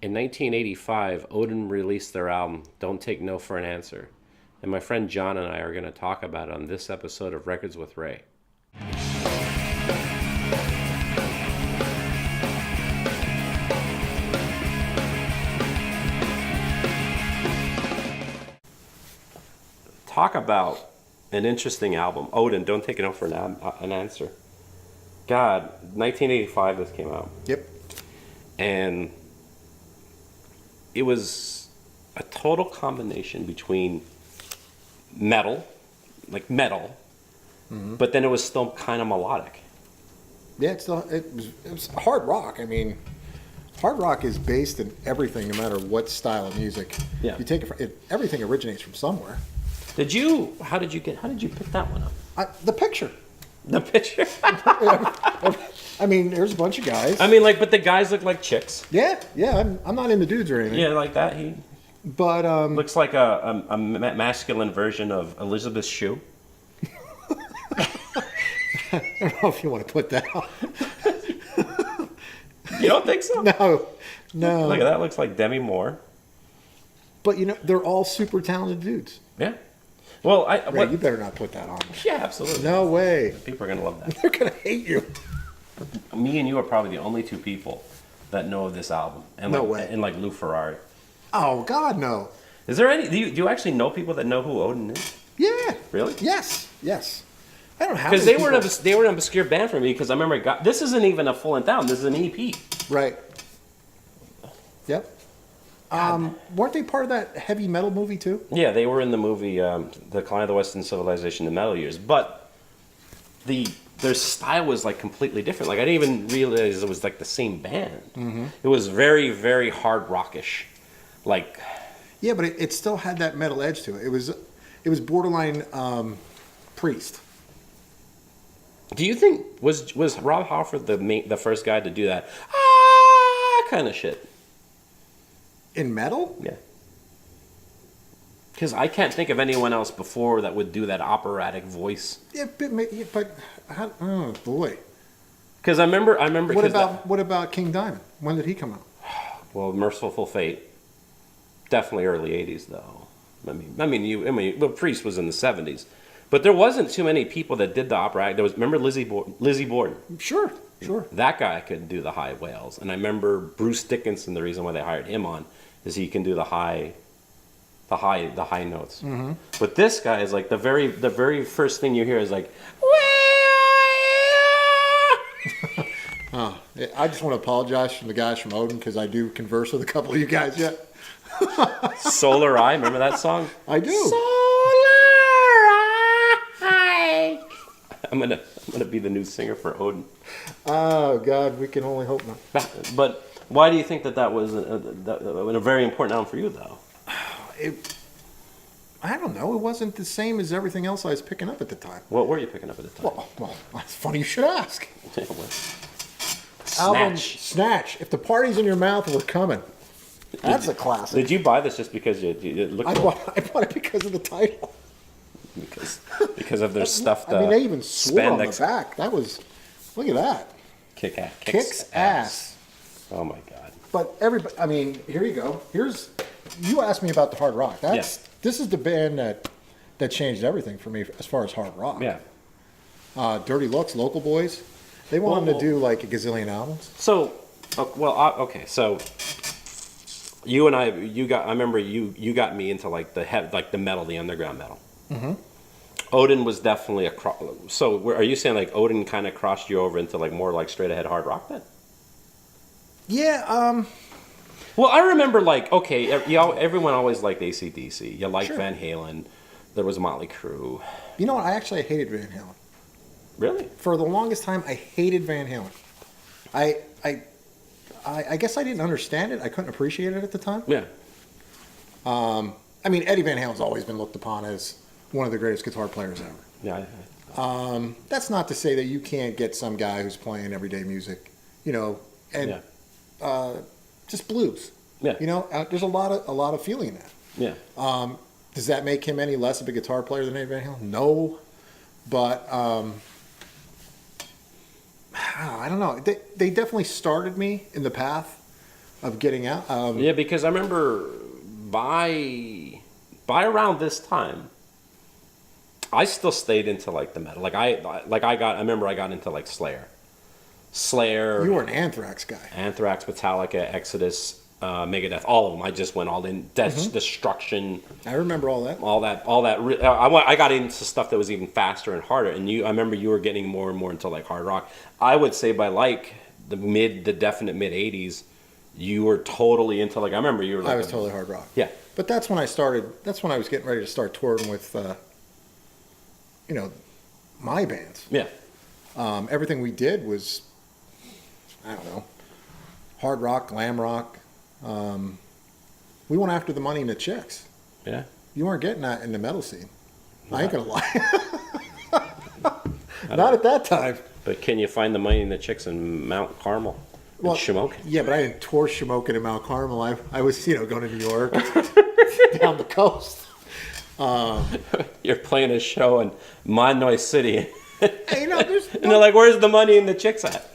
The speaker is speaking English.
In 1985, Odin released their album Don't Take No for an Answer. And my friend John and I are going to talk about it on this episode of Records with Ray. Talk about an interesting album. Odin, Don't Take No for an Answer. God, 1985 this came out. Yep. And it was a total combination between metal, but then it was still kind of melodic. Yeah, it was hard rock. I mean, hard rock is based in everything, no matter what style of music. Yeah. You take everything originates from somewhere. How did you pick that one up? The picture. The picture? I mean, there's a bunch of guys. I mean, but the guys look like chicks. Yeah. I'm not into dudes or anything. Yeah, like that. He But looks like a masculine version of Elizabeth Shue. I don't know if you want to put that on. You don't think so? No. Look at that. Looks like Demi Moore. But they're all super talented dudes. Yeah. Well, Ray, you better not put that on. Yeah, absolutely. No way. People are gonna love that. They're gonna hate you. Me and you are probably the only two people that know of this album. And No way. And like Lou Ferrari. Oh God, no. Is there any? Do you actually know people that know who Odin is? Yeah. Really? Yes. I don't have Because they were an obscure band for me. Because I remember this isn't even a full length album. This is an EP. Right. Yep. Weren't they part of that heavy metal movie too? Yeah, they were in the movie The Decline of the Western Civilization in the Metal Years. But their style was like completely different. Like I didn't even realize it was like the same band. Mm-hmm. It was very, very hard rockish. Like. Yeah, but it still had that metal edge to it. It was borderline Priest. Do you think was Rob Halford the first guy to do that kind of shit? In metal? Yeah. Because I can't think of anyone else before that would do that operatic voice. Yeah, but oh boy. Because I remember. What about King Diamond? When did he come out? Well, Merciful Fate. Definitely early '80s though. Well, Priest was in the '70s, but there wasn't too many people that did the operatic. Remember Lizzie Borden? Sure. That guy could do the high wails, and I remember Bruce Dickinson. The reason why they hired him on is he can do the high notes. Mm-hmm. But this guy is like the very first thing you hear is like. Oh, I just want to apologize from the guys from Odin because I do converse with a couple of you guys yet. Solar Eye, remember that song? I do. Solar Eye. I'm gonna be the new singer for Odin. Oh God, we can only hope not. But why do you think that was a very important album for you, though? I don't know. It wasn't the same as everything else I was picking up at the time. What were you picking up at the time? Well, it's funny you should ask. Album Snatch. If the party's in your mouth, we're coming. That's a classic. Did you buy this just because it looked cool? I bought it because of the title. Because of their stuffed they even swore on the back. That was, look at that. Kicks ass. Oh my God. But everybody, here you go. You asked me about the hard rock. This is the band that changed everything for me as far as hard rock. Yeah. Dirty Looks, Local Boys. They wanted to do like a gazillion albums. So, okay. So, you and I remember you got me into like the metal, the underground metal. Mm-hmm. Odin was definitely so are you saying like Odin kind of crossed you over into like more like straight ahead hard rock then? Yeah. Well, I remember like everyone always liked AC/DC. You liked Sure. Van Halen. There was Motley Crue. You know what? I hated Van Halen. Really? For the longest time, I hated Van Halen. I guess I didn't understand it. I couldn't appreciate it at the time. Yeah. Eddie Van Halen's always been looked upon as one of the greatest guitar players ever. Yeah. That's not to say that you can't get some guy who's playing everyday music, just blues. Yeah. There's a lot of feeling in that. Yeah. Does that make him any less of a guitar player than Eddie Van Halen? No. But I don't know. They definitely started me in the path of getting out. Yeah, because I remember by around this time, I still stayed into like the metal. I remember I got into like Slayer. You were an Anthrax guy. Anthrax, Metallica, Exodus, Megadeth, all of them. I just went all in. Destruction. I remember all that. I got into stuff that was even faster and harder. And I remember you were getting more and more into like hard rock. I would say by like the definite mid '80s, you were totally into like. I remember you were. Like I was totally hard rock. Yeah. But that's when I started. That's when I was getting ready to start touring with, my bands. Yeah. Everything we did was, I don't know, hard rock, glam rock. We went after the money and the chicks. Yeah. You weren't getting that in the metal scene. I ain't gonna lie. Not at that time. But can you find the money and the chicks in Mount Carmel? Well, Shamokin? yeah, but I didn't tour Shamokin in Mount Carmel. I was, going to New York, down the coast. You're playing a show in Monoy City. Hey, And they're like, where's the money and the chicks at?